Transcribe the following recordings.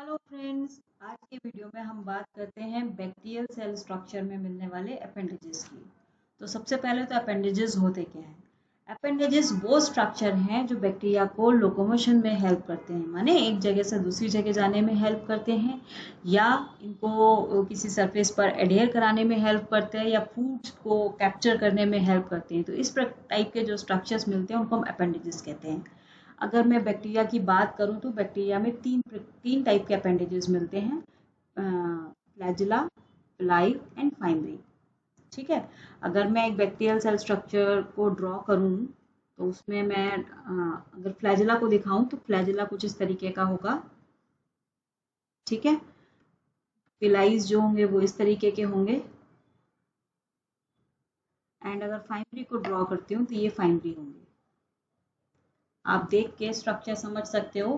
Hello friends, आज के video में हम बात करते हैं बैक्टीरियल सेल स्ट्रक्चर में मिलने वाले अपेंडेजेस की। तो सबसे पहले तो अपेंडेजेस होते क्या हैं? अपेंडेजेस वो स्ट्रक्चर हैं जो बैक्टीरिया को लोकोमोशन में हेल्प करते हैं, माने एक जगह से दूसरी जगह जाने में हेल्प करते हैं, या इनको किसी सरफेस पर एडहेयर कराने में हेल्प करते हैं, या फूड को कैप्चर करने में हेल्प करते हैं। तो इस टाइप के जो स्ट्रक्चर्स मिलते हैं उनको हम अपेंडेजेस कहते हैं। अगर मैं बैक्टीरिया की बात करूं तो बैक्टीरिया में तीन टाइप के अपेंडेजेस मिलते हैं, फ्लैजिला, पिलाई एंड फाइमरी। ठीक है। अगर मैं एक बैक्टीरियल सेल स्ट्रक्चर को ड्रॉ करूं तो उसमें मैं अगर फ्लैजिला को दिखाऊं तो फ्लैजिला कुछ इस तरीके का होगा। ठीक है। पिलाईज जो होंगे वो इस तरीके के होंगे, एंड अगर फाइमरी को ड्रॉ करती हूँ तो ये फाइमरी होंगे। आप देख के स्ट्रक्चर समझ सकते हो,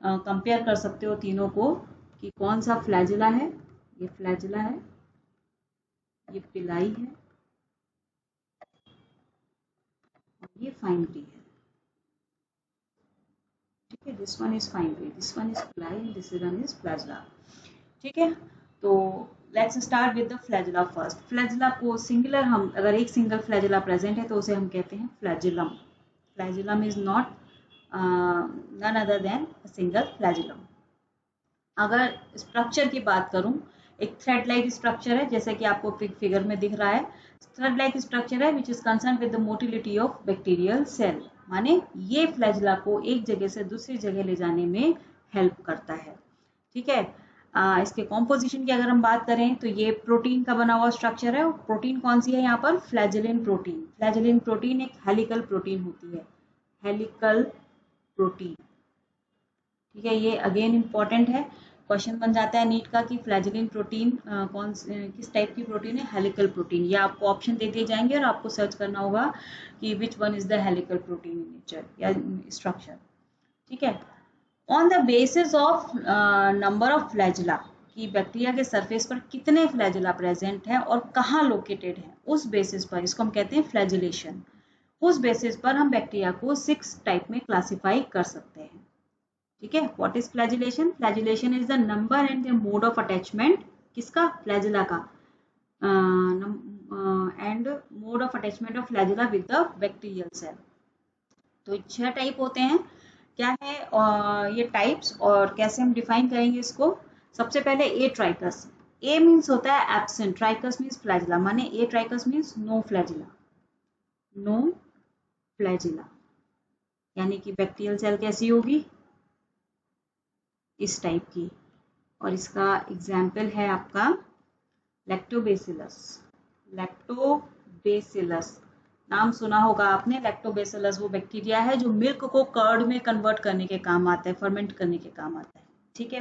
कंपेयर कर सकते हो तीनों को कि कौन सा फ्लैजिला है। ये फ्लैजिला है, ये पिलाई है, और ये फाइमरी है। ठीक है, this one is fimbriae, this one is pili, this one is flagella. ठीक है। तो let's start with the flagella first. Flagella को सिंगुलर, हम अगर एक सिंगल फ्लैजिला प्रेजेंट है तो उसे हम कहते हैं flagellum. Flagellum is not none other than single flagellum. अगर स्ट्रक्चर की बात करूं, एक थ्रेड लाइक स्ट्रक्चर है, जैसे कि आपको फिगर में दिख रहा है। थ्रेड लाइक स्ट्रक्चर है which is concern with the motility of bacterial cell, माने ये फ्लैजिला को एक जगह से दूसरी जगह ले जाने में हेल्प करता है। ठीक है। इसके कॉम्पोजिशन की अगर हम बात करें तो ये प्रोटीन का बना हुआ स्ट्रक्चर है। प्रोटीन कौन सी है यहाँ पर? Flagellin protein. फ्लैजिलिन प्रोटीन एक हेलिकल प्रोटीन होती है, हेलिकल प्रोटीन। ठीक है, ये अगेन इंपॉर्टेंट है, क्वेश्चन बन जाता है नीट का कि फ्लैजिलिन प्रोटीन किस टाइप की प्रोटीन है? Helical protein. ये आपको ऑप्शन दे दिए जाएंगे और आपको सर्च करना होगा कि which one is the helical protein in nature या स्ट्रक्चर। ठीक है। On the basis of number of flagella, कि बैक्टीरिया के सरफेस पर कितने फ्लैजिला प्रेजेंट है और कहाँ लोकेटेड है, उस बेसिस पर इसको हम कहते हैं फ्लैजिलेशन। उस बेसिस पर हम बैक्टीरिया को 6 टाइप में क्लासिफाई कर सकते हैं। ठीक है। What is flagellation? Flagellation is the number and the mode of attachment, किसका? फ्लैजिला का, and mode of attachment of flagella with the bacterial cell. तो 6 टाइप होते हैं। क्या है ये टाइप्स और कैसे हम डिफाइन करेंगे इसको? सबसे पहले ए ट्राइकस। ए मीन्स होता है एब्सेंट, ट्राइकस मीन्स फ्लैजिला, माने atrichous means no flagella, no flagella. यानी कि बैक्टीरियल सेल कैसी होगी? इस टाइप की। और इसका एग्जाम्पल है आपका लैक्टोबैसिलस। लैक्टोबैसिलस नाम सुना होगा आपने। लैक्टोबैसिलस वो बैक्टीरिया है जो मिल्क को कर्ड में कन्वर्ट करने के काम आता है, फर्मेंट करने के काम आता है। ठीक है।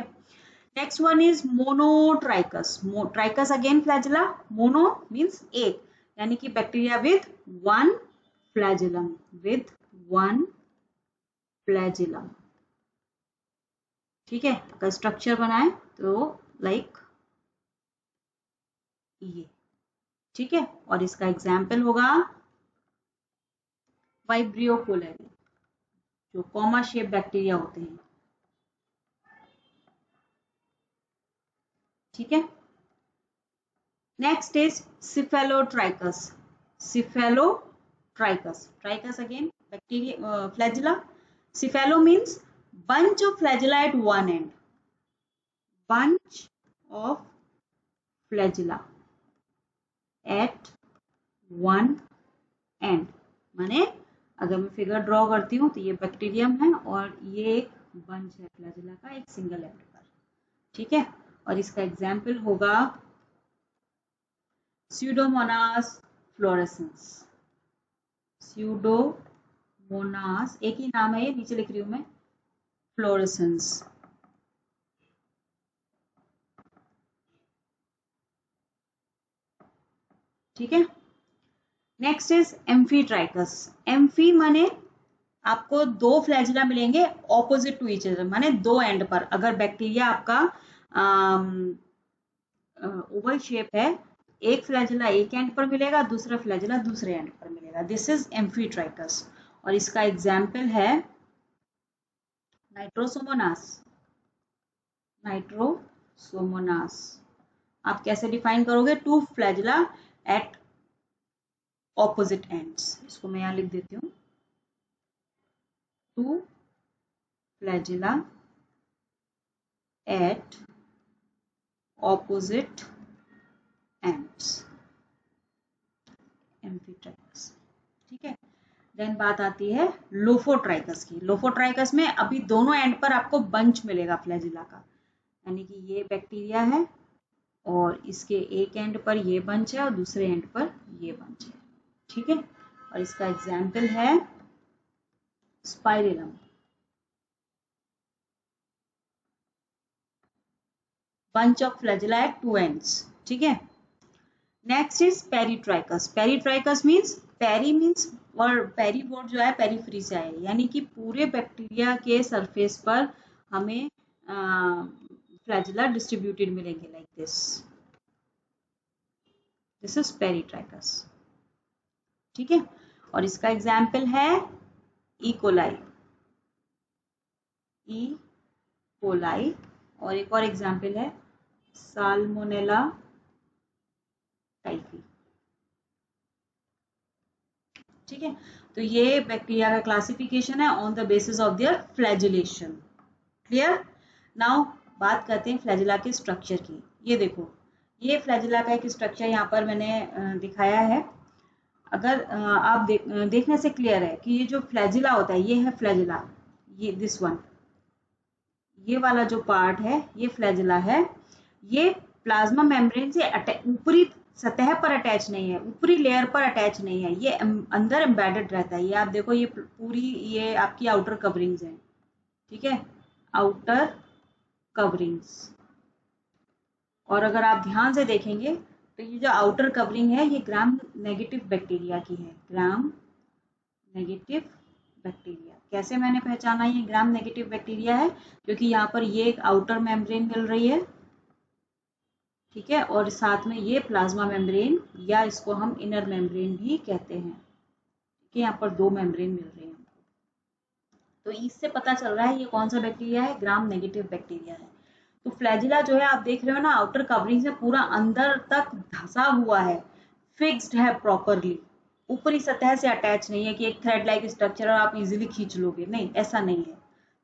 Next one is monotrichous. ट्राइकस again flagella, mono means एक, यानी कि bacteria with one flagellum, with one flagellum. ठीक है। अगर स्ट्रक्चर बनाए तो लाइक ये। ठीक है। और इसका एग्जाम्पल होगा वाइब्रियो कोलेरी, जो कॉमा शेप बैक्टीरिया होते हैं। ठीक है। Next is cephalotrichous. Cephalotrichous, trichous again bacteria, flagella. Cephalo means bunch of flagella at one end, bunch of flagella at one end। माने अगर मैं फिगर ड्रॉ करती हूँ तो ये बैक्टीरियम है और ये एक बंच है फ्लैजिला का, एक सिंगल एंड पर। ठीक है। और इसका एग्जाम्पल होगा स्यूडोमोनास फ्लोरेसेंस। स्यूडोमोनास एक ही नाम है, ये नीचे लिख रही हूं मैं, फ्लोरेसेंस। ठीक है। Next is amphitrichous. एम्फी माने आपको दो फ्लैजिला मिलेंगे ऑपोजिट टू ईच अदर, माने दो एंड पर। अगर बैक्टीरिया आपका ओवल शेप है, एक फ्लैजिला एक एंड पर मिलेगा, दूसरा फ्लैजिला दूसरे एंड पर मिलेगा। This is amphitrichous. और इसका एग्जाम्पल है नाइट्रोसोमोनास। नाइट्रोसोमोनास। आप कैसे डिफाइन करोगे? 2 फ्लैजिला एट ऑपोजिट एंड्स। इसको मैं यहाँ लिख देती हूँ, 2 flagella at opposite ends, amphitrichous. ठीक है। देन बात आती है लोफोट्राइकस की। लोफोट्राइकस में अभी दोनों एंड पर आपको बंच मिलेगा फ्लैजिला का, यानी कि ये बैक्टीरिया है और इसके एक एंड पर ये बंच है और दूसरे एंड पर ये बंच है। ठीक है। और इसका एग्जाम्पल है स्पाइरेलम, bunch of flagella at 2 ends। ठीक है। Next is peritrichous. Peritrichous means, peri means और पेरी वर्ड जो है पेरीफ्री से आया, यानी कि पूरे बैक्टीरिया के सरफेस पर हमें फ्लैजिला डिस्ट्रीब्यूटेड मिलेंगे like this. This is peritrichous. ठीक है। और इसका एग्जाम्पल है ई कोलाई, ई कोलाई। और एक और एग्जाम्पल है साल्मोनेला टाइफी। ठीक है। तो ये बैक्टीरिया का क्लासिफिकेशन है on the basis of their flagellation. Clear. Now बात करते हैं फ्लैजिला के स्ट्रक्चर की। ये देखो, ये फ्लैजिला का एक स्ट्रक्चर यहाँ पर मैंने दिखाया है। अगर आप देखने से क्लियर है कि ये जो फ्लैजिला होता है, ये है फ्लैजिला, ये दिस वन, ये वाला जो पार्ट है ये फ्लैजिला है। ये प्लाज्मा मेम्ब्रेन से ऊपरी सतह पर अटैच नहीं है, ऊपरी लेयर पर अटैच नहीं है, ये अंदर एम्बेडेड रहता है। ये आप देखो, ये पूरी ये आपकी आउटर कवरिंग्स हैं। ठीक है, आउटर कवरिंग्स। और अगर आप ध्यान से देखेंगे तो ये जो आउटर कवरिंग है ये ग्राम नेगेटिव बैक्टीरिया की है। Gram negative bacteria. कैसे मैंने पहचाना ये ग्राम नेगेटिव बैक्टीरिया है? क्योंकि यहाँ पर ये एक आउटर मेम्ब्रेन मिल रही है, ठीक है, और साथ में ये प्लाज्मा मेम्ब्रेन, या इसको हम इनर मेम्ब्रेन भी कहते हैं। ठीक है, यहाँ पर 2 मेम्ब्रेन मिल रहे हैं। तो इससे पता चल रहा है ये कौन सा बैक्टीरिया है, ग्राम नेगेटिव बैक्टीरिया है। तो फ्लैजिला जो है आप देख रहे हो ना, आउटर कवरिंग से पूरा अंदर तक धंसा हुआ है, फिक्स्ड है प्रॉपरली, ऊपरी सतह से अटैच नहीं है कि एक थ्रेड लाइक स्ट्रक्चर और आप इजीली खींच लोगे, नहीं, ऐसा नहीं है।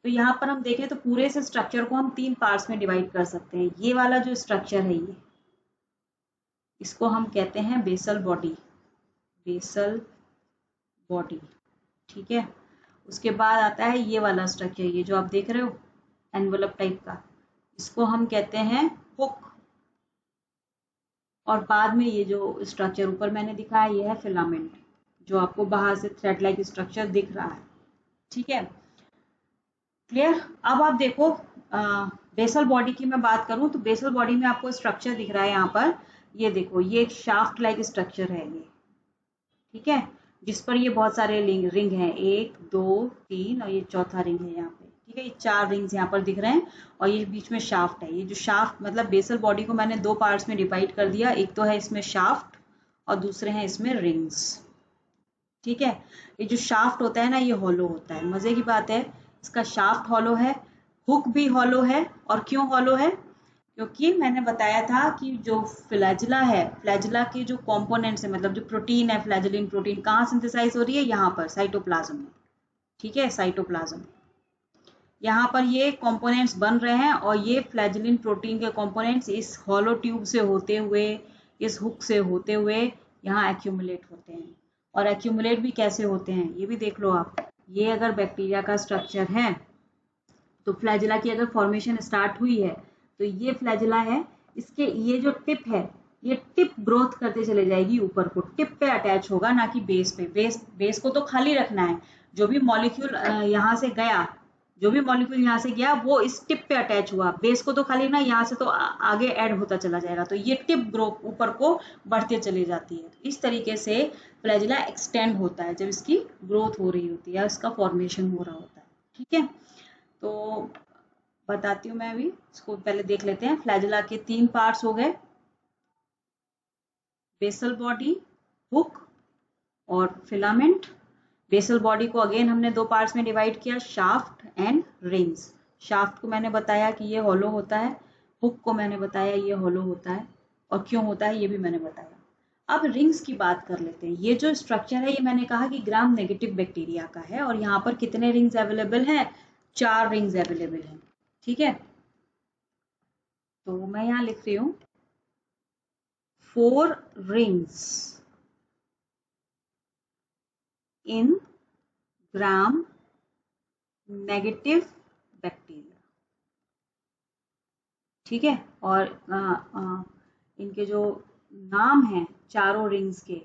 तो यहाँ पर हम देखें तो पूरे से स्ट्रक्चर को हम 3 पार्ट्स में डिवाइड कर सकते हैं। ये वाला जो स्ट्रक्चर है ये, इसको हम कहते हैं बेसल बॉडी, बेसल बॉडी। ठीक है। उसके बाद आता है ये वाला स्ट्रक्चर, ये जो आप देख रहे हो एनवलप टाइप का, इसको हम कहते हैं हुक। और बाद में ये जो स्ट्रक्चर ऊपर मैंने दिखाया ये है फिलामेंट, जो आपको बाहर से थ्रेड लाइक स्ट्रक्चर दिख रहा है। ठीक है, क्लियर। अब आप देखो बेसल बॉडी की मैं बात करूं तो बेसल बॉडी में आपको स्ट्रक्चर दिख रहा है यहाँ पर, ये देखो, ये एक शाफ्ट लाइक स्ट्रक्चर है ये। ठीक है, जिस पर ये बहुत सारे रिंग हैं, 1 2 3 और ये चौथा रिंग है यहाँ पे। ठीक है, ये 4 रिंग्स यहाँ पर दिख रहे हैं और ये बीच में शाफ्ट है। ये जो शाफ्ट मतलब बेसल बॉडी को मैंने 2 पार्ट्स में डिवाइड कर दिया, एक तो है इसमें शाफ्ट और दूसरे हैं इसमें रिंग्स। ठीक है, ये जो शाफ्ट होता है ना ये हॉलो होता है। मजे की बात है, इसका शाफ्ट हॉलो है, हुक भी हॉलो है। और क्यों हॉलो है? क्योंकि मैंने बताया था कि जो फ्लैजिला है, फ्लैजिला के जो कंपोनेंट्स है, मतलब जो प्रोटीन है, फ्लैजिलिन प्रोटीन, कहाँ सिंथेसाइज हो रही है? यहाँ पर साइटोप्लाज्म में। ठीक है, साइटोप्लाज्म, यहाँ पर ये कंपोनेंट्स बन रहे हैं और ये फ्लैजिलिन प्रोटीन के कंपोनेंट्स इस हॉलो ट्यूब से होते हुए, इस हुक से होते हुए यहाँ एक्यूमुलेट होते हैं। और एक्यूमुलेट भी कैसे होते हैं ये भी देख लो आप। ये अगर बैक्टीरिया का स्ट्रक्चर है तो फ्लैजिला की अगर फॉर्मेशन स्टार्ट हुई है तो ये फ्लैजिला है, इसके ये जो टिप है ये टिप ग्रोथ करते चले जाएगी ऊपर को, टिप पे अटैच होगा, ना कि बेस पे। बेस को तो खाली रखना है, जो भी मॉलिक्यूल यहाँ से गया, जो भी मॉलिक्यूल यहाँ से गया वो इस टिप पे अटैच हुआ, बेस को तो खाली ना, यहाँ से तो आगे ऐड होता चला जाएगा। तो ये टिप ग्रोथ ऊपर को बढ़ते चली जाती है। तो इस तरीके से फ्लैजिला एक्सटेंड होता है जब इसकी ग्रोथ हो रही होती है, इसका फॉर्मेशन हो रहा होता है। ठीक है, तो बताती हूँ मैं अभी, इसको पहले देख लेते हैं। फ्लैजिला के 3 पार्ट्स हो गए, बेसल बॉडी, हुक और फिलामेंट। बेसल बॉडी को अगेन हमने 2 पार्ट्स में डिवाइड किया, शाफ्ट एंड रिंग्स। शाफ्ट को मैंने बताया कि ये हॉलो होता है, हुक को मैंने बताया ये हॉलो होता है, और क्यों होता है ये भी मैंने बताया। अब रिंग्स की बात कर लेते हैं। ये जो स्ट्रक्चर है ये मैंने कहा कि ग्राम नेगेटिव बैक्टीरिया का है, और यहाँ पर कितने रिंग्स अवेलेबल हैं? 4 रिंग्स अवेलेबल हैं। ठीक है, तो मैं यहाँ लिख रही हूँ 4 रिंग्स इन ग्राम नेगेटिव बैक्टीरिया। ठीक है, और इनके जो नाम हैं चारों रिंग्स के,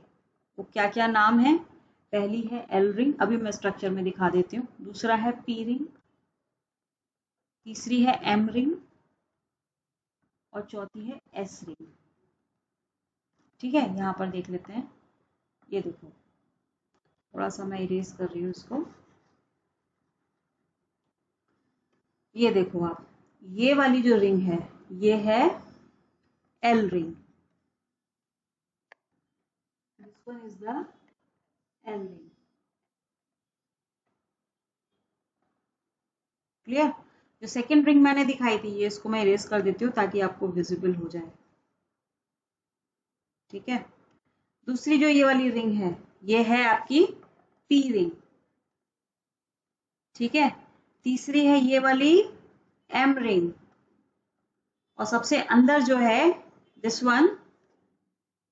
वो क्या क्या नाम है? पहली है एल रिंग, अभी मैं स्ट्रक्चर में दिखा देती हूँ। दूसरा है पी रिंग, तीसरी है एम रिंग, और चौथी है एस रिंग। ठीक है, यहाँ पर देख लेते हैं। ये देखो, थोड़ा सा मैं इरेज कर रही हूँ इसको। ये देखो आप, ये वाली जो रिंग है ये है L ring. This one is the L ring. Clear? जो सेकेंड रिंग मैंने दिखाई थी, ये इसको मैं इरेज कर देती हूँ ताकि आपको विजिबल हो जाए। ठीक है, दूसरी जो ये वाली रिंग है ये है आपकी पी रिंग। ठीक है, तीसरी है ये वाली एम रिंग, और सबसे अंदर जो है दिस वन,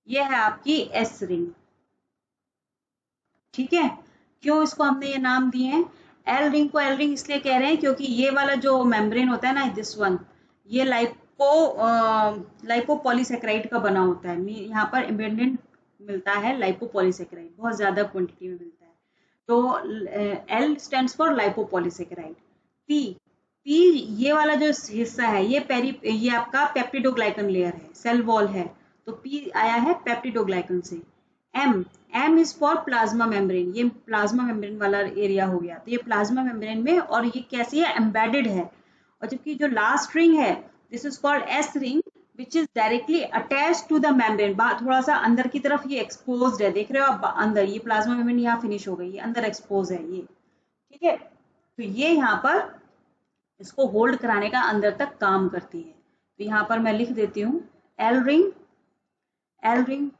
ये है आपकी एस रिंग। ठीक है, क्यों इसको हमने ये नाम दिए हैं? एल रिंग को एल रिंग इसलिए कह रहे हैं क्योंकि ये वाला जो मेम्ब्रेन होता है ना, दिस वन, ये लाइपोपॉलीसेकेराइड का बना होता है। यहाँ पर इम्बेडेड मिलता है लाइपोपॉलीसेकेराइड, बहुत ज्यादा क्वांटिटी में मिलता है। तो L stands for lipopolysaccharide. P, P ये वाला जो हिस्सा है ये आपका पेप्टिडोग्लाइकन लेयर है, सेल वॉल है, तो पी आया है पेप्टिडोग्लाइकन से। M, M is for plasma membrane, ये प्लाज्मा मेम्ब्रेन वाला एरिया हो गया, तो ये प्लाज्मा मेम्ब्रेन में, और ये कैसी है? एम्बेडेड है। और जबकि जो लास्ट रिंग है this is called S ring, which is directly attach to the membrane. थोड़ा सा अंदर की तरफ ये एक्सपोज्ड है, देख रहे हो आप अंदर, ये प्लाज्मा मेम्ब्रेन यहाँ फिनिश हो गई, ये अंदर एक्सपोज है ये। ठीक है, तो ये यहाँ पर इसको होल्ड कराने का अंदर तक काम करती है। तो यहाँ पर मैं लिख देती हूँ L ring, L ring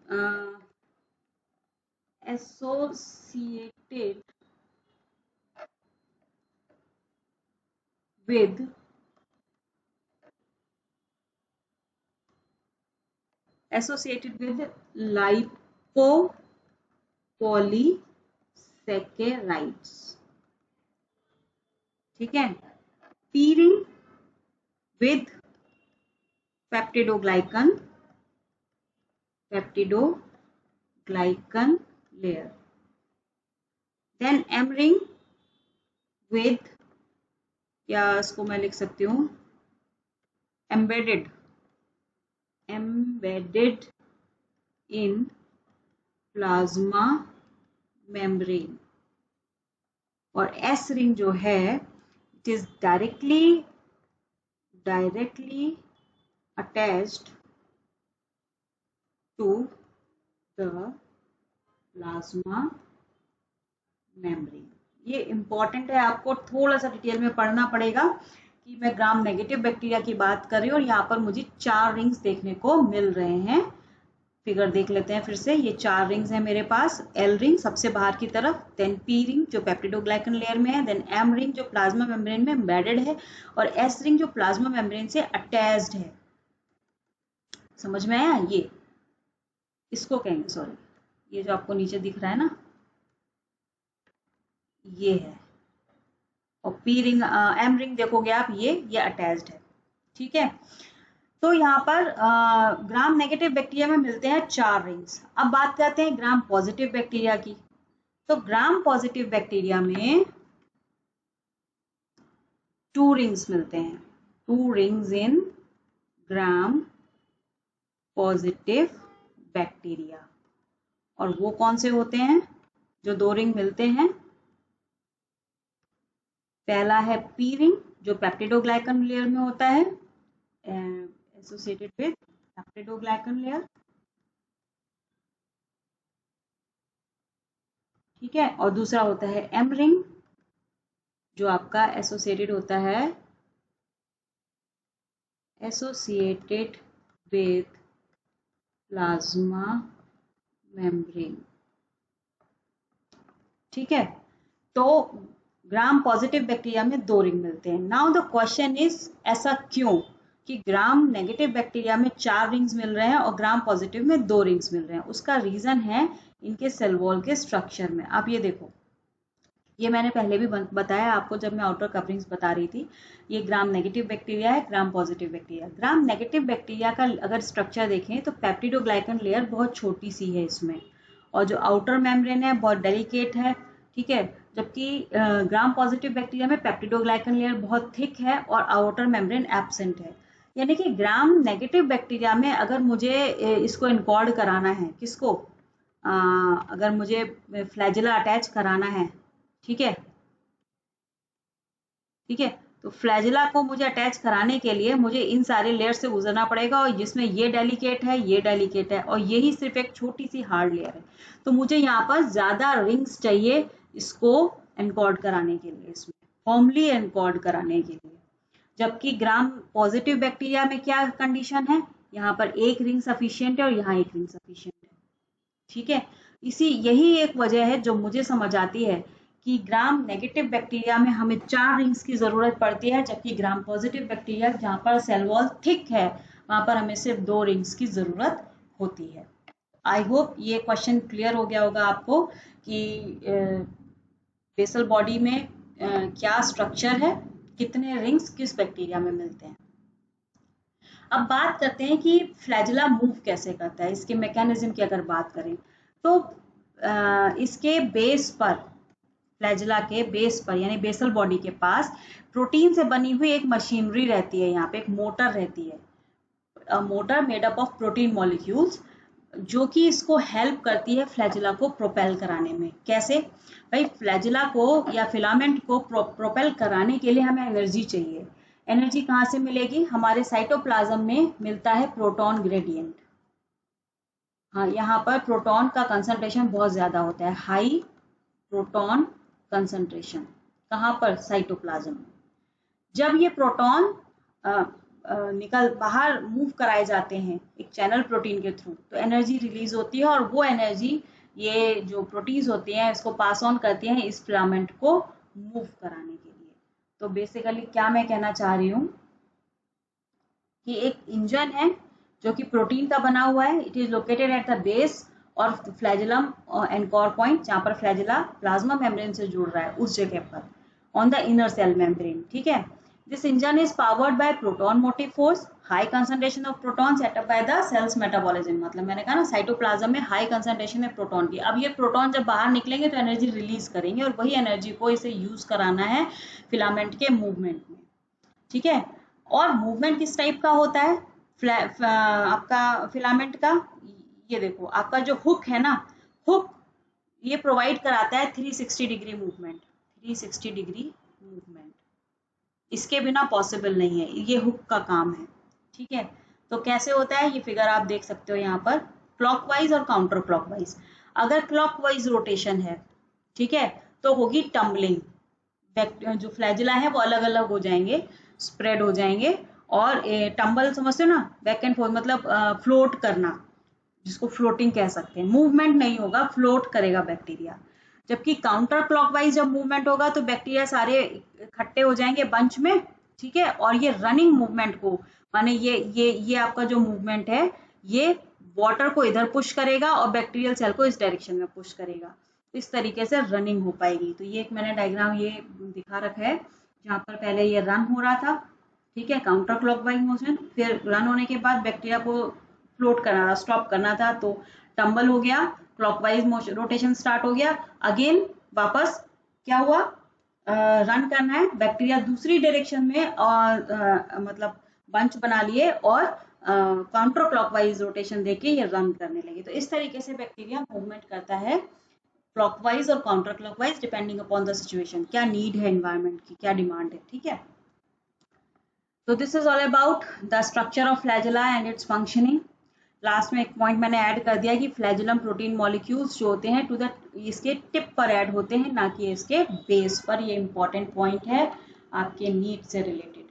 associated with lipopolysaccharides। ठीक है, P ring with peptidoglycan layer, then M ring with, या इसको मैं लिख सकती हूँ embedded in plasma membrane। और S ring जो है it is directly attached to the plasma membrane। ये इंपॉर्टेंट है, आपको थोड़ा सा डिटेल में पढ़ना पड़ेगा कि मैं ग्राम नेगेटिव बैक्टीरिया की बात कर रही हूँ, और यहाँ पर मुझे 4 रिंग्स देखने को मिल रहे हैं। फिगर देख लेते हैं फिर से। ये 4 रिंग्स हैं मेरे पास। एल रिंग सबसे बाहर की तरफ, देन पी रिंग जो पेप्टिडोग्लाइकन लेयर में है, देन एम रिंग जो प्लाज्मा मेम्ब्रेन में एम्बेडेड है, और एस रिंग जो प्लाज्मा मेम्ब्रेन से अटैच्ड है। समझ में आया? ये इसको कहेंगे, सॉरी, ये जो आपको नीचे दिख रहा है ना, ये है। और पी रिंग, एम रिंग देखोगे आप, ये अटैच्ड है। ठीक है, तो यहाँ पर ग्राम नेगेटिव बैक्टीरिया में मिलते हैं 4 रिंग्स। अब बात करते हैं ग्राम पॉजिटिव बैक्टीरिया की। तो ग्राम पॉजिटिव बैक्टीरिया में 2 रिंग्स मिलते हैं, 2 रिंग्स इन ग्राम पॉजिटिव बैक्टीरिया। और वो कौन से होते हैं जो 2 रिंग मिलते हैं? पहला है पी रिंग जो पेप्टिडोग्लाइकन लेयर में होता है, एसोसिएटेड विद पेप्टिडोग्लाइकन लेयर। ठीक है, और दूसरा होता है एम रिंग जो आपका एसोसिएटेड होता है एसोसिएटेड विथ प्लाज्मा मेम्ब्रेन। ठीक है, तो ग्राम पॉजिटिव बैक्टीरिया में 2 रिंग मिलते हैं। नाउ द क्वेश्चन इज, ऐसा क्यों कि ग्राम नेगेटिव बैक्टीरिया में 4 रिंग्स मिल रहे हैं और ग्राम पॉजिटिव में 2 रिंग्स मिल रहे हैं? उसका रीजन है इनके सेल वॉल के स्ट्रक्चर में। आप ये देखो, ये मैंने पहले भी बताया आपको जब मैं आउटर कवरिंग्स बता रही थी। ये ग्राम नेगेटिव बैक्टीरिया है, gram positive bacteria. Gram negative bacteria का अगर स्ट्रक्चर देखें तो पेप्टिडोग्लाइकन लेयर बहुत छोटी सी है इसमें, और जो आउटर मेम्ब्रेन है बहुत डेलिकेट है। ठीक है, जबकि ग्राम पॉजिटिव बैक्टीरिया में पेप्टिडोग्लाइकन लेयर बहुत थिक है और आउटर मेम्ब्रेन एब्सेंट है। यानी कि ग्राम नेगेटिव बैक्टीरिया में अगर मुझे इसको इनकॉर्ड कराना है, किसको, अगर मुझे फ्लैजिला अटैच कराना है, ठीक है, ठीक है, तो फ्लैजिला को मुझे अटैच कराने के लिए मुझे इन सारे लेयर से गुजरना पड़ेगा, और जिसमें ये डेलिकेट है, ये डेलिकेट है, और यही सिर्फ एक छोटी सी हार्ड लेयर है। तो मुझे यहाँ पर ज्यादा रिंग्स चाहिए इसको एनकॉर्ड कराने के लिए, इसमें फॉर्मली एनकॉर्ड कराने के लिए। जबकि ग्राम पॉजिटिव बैक्टीरिया में क्या कंडीशन है, यहाँ पर एक रिंग सफिशियंट है और यहाँ एक रिंग सफिशियंट है। ठीक है, यही एक वजह है जो मुझे समझ आती है कि ग्राम नेगेटिव बैक्टीरिया में हमें 4 रिंग्स की जरूरत पड़ती है, जबकि ग्राम पॉजिटिव बैक्टीरिया जहां पर सेल वॉल थिक है वहां पर हमें सिर्फ 2 रिंग्स की जरूरत होती है। आई होप ये क्वेश्चन क्लियर हो गया होगा आपको कि बेसल बॉडी में क्या स्ट्रक्चर है, कितने रिंग्स किस बैक्टीरिया में मिलते हैं। अब बात करते हैं कि फ्लैजिला मूव कैसे करता है, इसके मैकेनिज्म की अगर बात करें तो इसके बेस पर, फ्लैजिला के बेस पर यानी बेसल बॉडी के पास प्रोटीन से बनी हुई एक मशीनरी रहती है, यहाँ पे एक मोटर रहती है, motor made up of protein molecules, जो कि इसको हेल्प करती है फ्लैजिला को प्रोपेल कराने में। कैसे भाई, फ्लैजिला को या फिलामेंट को प्रोपेल कराने के लिए हमें एनर्जी चाहिए। एनर्जी कहाँ से मिलेगी, हमारे साइटोप्लाज्म में मिलता है प्रोटॉन ग्रेडियंट। हाँ, यहाँ पर प्रोटॉन का कंसंट्रेशन बहुत ज्यादा होता है, हाई प्रोटॉन कंसंट्रेशन। कहाँ पर, साइटोप्लाज्म में। जब ये प्रोटॉन निकल बाहर मूव कराए जाते हैं एक चैनल प्रोटीन के थ्रू, तो एनर्जी रिलीज होती है, और वो एनर्जी ये जो प्रोटीन्स होती हैं इसको पास ऑन करती हैं इस फिलामेंट को मूव कराने के लिए। तो बेसिकली क्या मैं कहना चाह रही हूँ कि एक इंजन है जो कि प्रोटीन का बना हुआ है, it is located at the base और फ्लैजिलम एनकोर पॉइंट, जहां पर फ्लैजिला प्लाज्मा मेम्ब्रेन से जुड़ रहा है उस जगह पर, on the inner cell membrane. ठीक है, this engine is powered by proton motive force, high concentration of proton set up by the cell's metabolism. मतलब मैंने कहा ना, साइटोप्लाज्म में हाई कंसंट्रेशन है प्रोटॉन की। अब ये प्रोटॉन जब बाहर निकलेंगे तो एनर्जी रिलीज करेंगे, और वही एनर्जी को इसे यूज कराना है फिलामेंट के मूवमेंट में। ठीक है, और मूवमेंट किस टाइप का होता है आपका फिलामेंट का, ये देखो आपका जो हुक है ना, हुक ये प्रोवाइड कराता है 360 डिग्री मूवमेंट, 360 डिग्री मूवमेंट, इसके बिना पॉसिबल नहीं है, ये हुक का काम है। ठीक है, तो कैसे होता है ये फिगर आप देख सकते हो यहाँ पर, क्लॉकवाइज और काउंटर क्लॉकवाइज। अगर क्लॉकवाइज रोटेशन है, ठीक है, तो होगी टम्बलिंग, जो फ्लैजिला है वो अलग अलग हो जाएंगे, स्प्रेड हो जाएंगे, और टम्बल समझते हो ना, बैक एंड फोर्थ मतलब फ्लोट करना, जिसको फ्लोटिंग कह सकते हैं। मूवमेंट नहीं होगा, फ्लोट करेगा बैक्टीरिया। जबकि काउंटर क्लॉकवाइज जब मूवमेंट होगा तो बैक्टीरिया सारे इकट्ठे हो जाएंगे बंच में। ठीक है, और ये रनिंग मूवमेंट को, माने ये आपका जो मूवमेंट है ये वाटर को इधर पुश करेगा और बैक्टीरियल सेल को इस डायरेक्शन में पुश करेगा, इस तरीके से रनिंग हो पाएगी। तो ये एक मैंने डायग्राम ये दिखा रखा है, जहां पर पहले ये रन हो रहा था, ठीक है, काउंटर क्लॉकवाइज मोशन, फिर रन होने के बाद बैक्टीरिया को फ्लोट करना था, स्टॉप करना था, तो टम्बल हो गया, क्लॉकवाइज मोशन रोटेशन स्टार्ट हो गया, अगेन वापस क्या हुआ, रन करना है, बैक्टीरिया दूसरी डायरेक्शन में और मतलब बंच बना लिए और काउंटर क्लॉकवाइज रोटेशन देके ये रन करने लगे। तो इस तरीके से बैक्टीरिया मूवमेंट करता है क्लॉकवाइज और counter clockwise, depending upon the situation, क्या नीड है एनवायरमेंट की, क्या डिमांड है। ठीक है, तो this is all about the structure of flagella and it's functioning. Last में एक पॉइंट मैंने ऐड कर दिया कि फ्लैजिलम प्रोटीन मॉलिक्यूल्स जो होते हैं टू द इसके टिप पर ऐड होते हैं, ना कि इसके बेस पर। ये इंपॉर्टेंट पॉइंट है आपके नीड से रिलेटेड।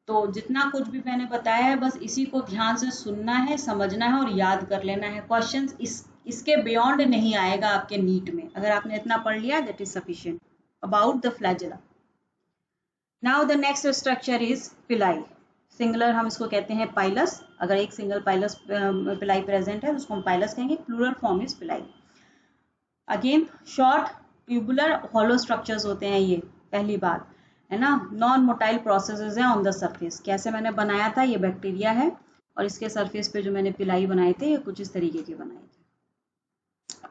तो जितना कुछ भी मैंने बताया है बस इसी को ध्यान से सुनना है, समझना है और याद कर लेना है। क्वेश्चंस इसके बियॉन्ड नहीं आएगा आपके नीट में। अगर आपने इतना पढ़ लिया that is sufficient about the flagella. Now the next structure is पिलाई। सिंगुलर हम इसको कहते हैं पाइलस। अगर एक सिंगल पाइलस पिलाई प्रेजेंट है तो उसको हम पाइलस कहेंगे। Plural form is pili. Again short tubular hollow structures होते हैं ये, पहली बात है ना। नॉन मोटाइल प्रोसेसेस है ऑन द सरफेस। कैसे मैंने बनाया था, ये बैक्टीरिया है और इसके सरफेस पे जो मैंने पिलाई बनाए थे ये कुछ इस तरीके के बनाए थे।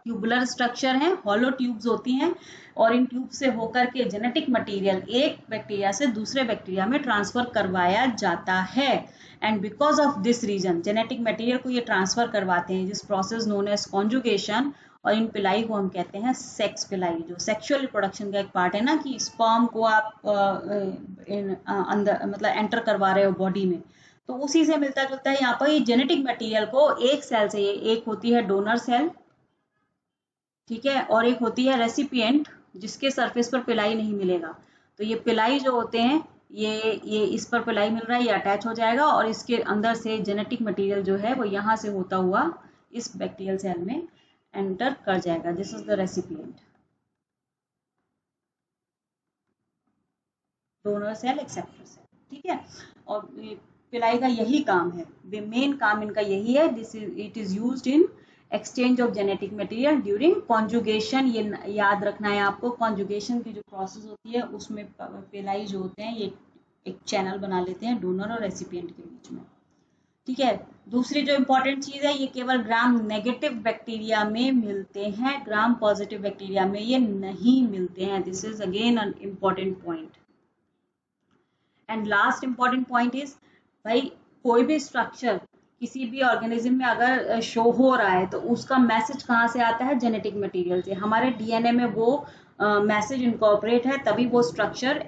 ट्यूबुलर स्ट्रक्चर है, हॉलो ट्यूब्स होती हैं और इन ट्यूब से होकर के जेनेटिक मटेरियल एक बैक्टीरिया से दूसरे बैक्टीरिया में ट्रांसफर करवाया जाता है। And because of this reason genetic material को ये ट्रांसफर करवाते हैं, जिस प्रोसेस नोन एज कॉन्जुगेशन। और इन पिलाई को हम कहते हैं सेक्स पिलाई, जो सेक्सुअल रिप्रोडक्शन का एक पार्ट है ना, कि स्पर्म को आप अंदर मतलब एंटर करवा रहे हो बॉडी में, तो उसी से मिलता जुलता है यहाँ पर। ये जेनेटिक मटेरियल को एक सेल से, एक होती है डोनर सेल, ठीक है, और एक होती है रेसिपिएंट जिसके सरफेस पर पिलाई नहीं मिलेगा। तो ये पिलाई जो होते हैं ये इस पर पिलाई मिल रहा है, ये अटैच हो जाएगा और इसके अंदर से जेनेटिक मटेरियल जो है वो यहाँ से होता हुआ इस बैक्टीरियल सेल में एंटर कर जाएगा। This is the recipient, donor cell acceptor cell, ठीक है। और पिलाई का यही काम है, मेन काम इनका यही है। This is it is used in exchange of genetic material during conjugation. ये याद रखना है आपको, कॉन्जुगेशन की जो प्रोसेस होती है उसमें पिलाई जो होते हैं ये एक चैनल बना लेते हैं डोनर और रेसिपिएंट के बीच में, ठीक है। दूसरी जो इंपॉर्टेंट चीज है, ये केवल ग्राम नेगेटिव बैक्टीरिया में मिलते हैं, ग्राम पॉजिटिव बैक्टीरिया में ये नहीं मिलते हैं। This is again an important point. And last important point is, भाई कोई भी स्ट्रक्चर किसी भी ऑर्गेनिज्म में अगर शो हो रहा है तो उसका मैसेज कहाँ से आता है, जेनेटिक मटेरियल से। हमारे डीएनए में वो मैसेज इनकॉर्पोरेट है, तभी वो स्ट्रक्चर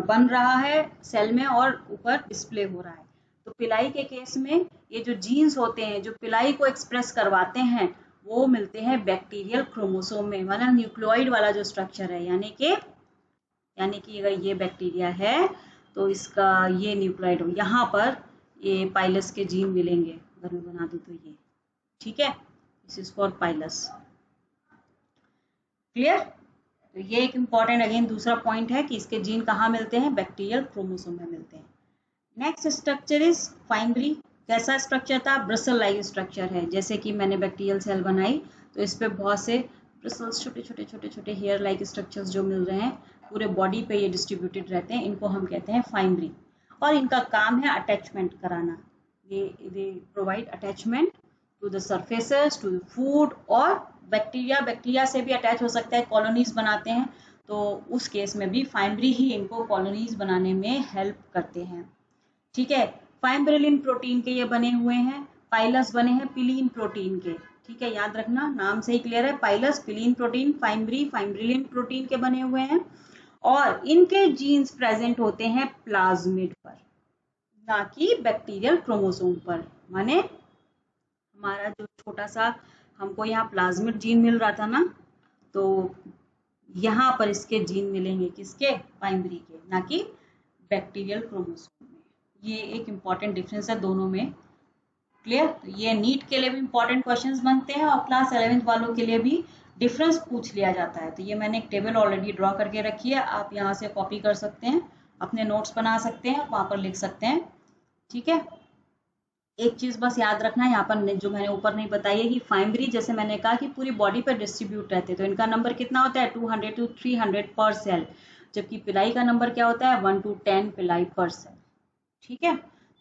बन रहा है सेल में और ऊपर डिस्प्ले हो रहा है। तो पिलाई के केस में ये जो जीन्स होते हैं जो पिलाई को एक्सप्रेस करवाते हैं वो मिलते हैं बैक्टीरियल क्रोमोसोम में, मतलब न्यूक्लियोइड वाला जो स्ट्रक्चर है। यानी कि अगर ये बैक्टीरिया है तो इसका ये न्यूक्लियोइड हो, यहाँ पर ये पाइलस के जीन मिलेंगे। अगर मैं बना दूं तो ये, ठीक है, this is for pilus. Clear? तो ये एक इम्पॉर्टेंट अगेन दूसरा पॉइंट है कि इसके जीन कहाँ मिलते हैं, बैक्टीरियल क्रोमोसोम में मिलते हैं। Next structure is fimbriae. कैसा स्ट्रक्चर था, ब्रिसल लाइक स्ट्रक्चर है। जैसे कि मैंने बैक्टीरियल सेल बनाई तो इस पे बहुत से ब्रिसल्स, छोटे छोटे हेयर लाइक स्ट्रक्चर्स जो मिल रहे हैं पूरे बॉडी पे ये डिस्ट्रीब्यूटेड रहते हैं, इनको हम कहते हैं फाइमरी। और इनका काम है अटैचमेंट कराना। They provide attachment to the surfaces, to the food, और बैक्टीरिया से भी अटैच हो सकता है, कॉलोनीज बनाते हैं, तो उस केस में भी फाइमरी ही इनको कॉलोनीज बनाने में हेल्प करते हैं, ठीक है। फाइब्रिलिन प्रोटीन के ये बने हुए हैं, पाइलस बने हैं पिलीन प्रोटीन के, ठीक है, याद रखना, नाम से ही क्लियर है, पाइलस, पिलीन प्रोटीन, फाइब्रिलिन प्रोटीन के बने हुए हैं। और इनके जीन्स प्रेजेंट होते हैं प्लाज्मिड पर, ना कि बैक्टीरियल क्रोमोसोम पर। माने हमारा जो छोटा सा हमको यहाँ प्लाज्मिड जीन मिल रहा था ना, तो यहाँ पर इसके जीन मिलेंगे किसके, फाइमरी के, ना कि बैक्टीरियल क्रोमोसोम में। ये एक इम्पॉर्टेंट डिफरेंस है दोनों में। क्लियर? तो ये नीट के लिए भी इम्पॉर्टेंट क्वेश्चंस बनते हैं और क्लास 11th वालों के लिए भी डिफरेंस पूछ लिया जाता है। तो ये मैंने एक टेबल ऑलरेडी ड्रॉ करके रखी है, आप यहाँ से कॉपी कर सकते हैं, अपने नोट्स बना सकते हैं, वहां पर लिख सकते हैं, ठीक है। एक चीज बस याद रखना है, यहाँ पर जो मैंने ऊपर नहीं बताई है कि फाइमरी, जैसे मैंने कहा कि पूरी बॉडी पर डिस्ट्रीब्यूट रहते हैं, तो इनका नंबर कितना होता है, 200 to 300 पर सेल, जबकि पिलाई का नंबर क्या होता है, 1 to 10 पिलाई पर सेल, ठीक है।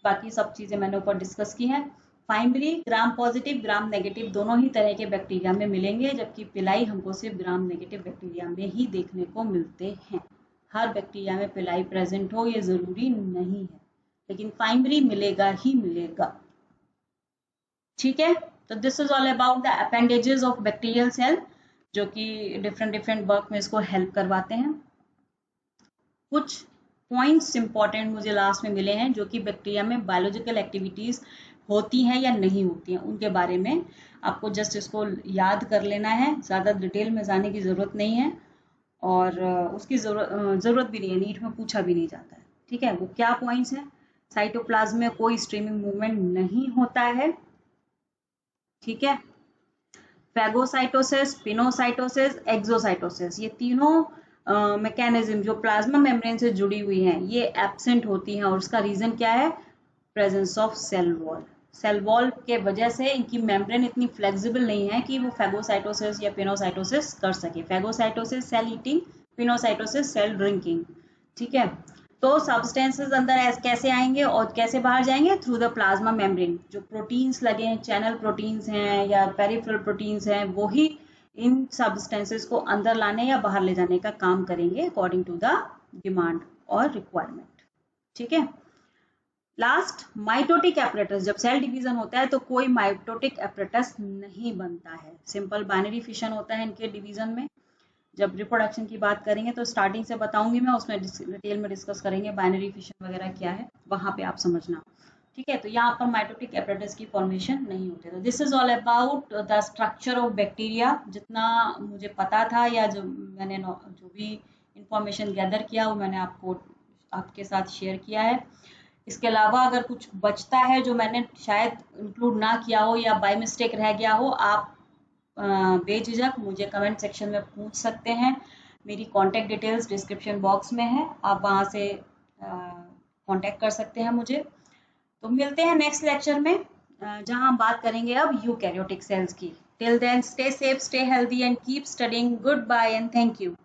बाकी सब चीजें मैंने ऊपर डिस्कस की हैं। फाइमरी ग्राम पॉजिटिव ग्राम नेगेटिव दोनों ही तरह के बैक्टीरिया में मिलेंगे, जबकि पिलाई हमको सिर्फ ग्राम नेगेटिव बैक्टीरिया में ही देखने को मिलते हैं। हर बैक्टीरिया में पिलाई प्रेजेंट हो ये जरूरी नहीं है, लेकिन फाइमरी मिलेगा ही मिलेगा, ठीक है। तो this is all about the appendages of bacterial cell, जो कि डिफरेंट वर्क में इसको हेल्प करवाते हैं। कुछ पॉइंट्स इंपॉर्टेंट मुझे लास्ट में मिले हैं जो कि बैक्टीरिया में बायोलॉजिकल एक्टिविटीज होती हैं या नहीं होती हैं, उनके बारे में आपको जस्ट इसको याद कर लेना है, ज़्यादा डिटेल में जाने की ज़रूरत नहीं है, और उसकी ज़रूरत भी नहीं है, नीट में पूछा भी नहीं जाता है, ठीक है। वो क्या पॉइंट्स हैं, साइटोप्लाज्म में कोई स्ट्रीमिंग मूवमेंट नहीं होता है, ठीक है। फेगोसाइटोसिस, पिनोसाइटोसिस, एक्सोसाइटोसिस, ये तीनों मैकेनिज्म जो प्लाज्मा मेम्ब्रेन से जुड़ी हुई हैं ये एब्सेंट होती हैं, और उसका रीजन क्या है? Presence of cell wall. Cell wall के वजह से इनकी मेम्ब्रेन इतनी फ्लेक्सिबल नहीं है कि वो फेगोसाइटोसिस या पिनोसाइटोसिस कर सके। Phagocytosis cell eating, pinocytosis cell drinking, ठीक है। तो सब्सटेंसेस अंदर कैसे आएंगे और कैसे बाहर जाएंगे? Through the plasma membrane. जो प्रोटीन्स लगे हैं, चैनल प्रोटीन्स हैं या पेरिफेरल प्रोटीन्स हैं, वही इन सब्सटेंसेस को अंदर लाने या बाहर ले जाने का काम करेंगे अकॉर्डिंग टू द डिमांड और रिक्वायरमेंट, ठीक है। Last, mitotic apparatus. जब सेल डिवीजन होता है तो कोई माइटोटिक एपरेटस नहीं बनता है, सिंपल बाइनरी फिशन होता है इनके डिवीजन में। जब रिप्रोडक्शन की बात करेंगे तो स्टार्टिंग से बताऊंगी मैं, उसमें डिटेल में डिस्कस करेंगे बाइनरी फिशन वगैरह क्या है, वहां पे आप समझना, ठीक है। तो यहाँ पर माइटोटिक एपरेटस की फॉर्मेशन नहीं होती। तो this is all about the structure of bacteria. जितना मुझे पता था या जो मैंने जो भी इंफॉर्मेशन गैदर किया वो मैंने आपके साथ शेयर किया है। इसके अलावा अगर कुछ बचता है जो मैंने शायद इंक्लूड ना किया हो या बाय मिस्टेक रह गया हो, आप बेझिझक मुझे कमेंट सेक्शन में पूछ सकते हैं। मेरी कांटेक्ट डिटेल्स डिस्क्रिप्शन बॉक्स में है, आप वहां से कांटेक्ट कर सकते हैं मुझे। तो मिलते हैं नेक्स्ट लेक्चर में, जहां हम बात करेंगे अब यूकैरियोटिक सेल्स की। Till then stay safe, stay healthy and keep studying. Good bye and thank you.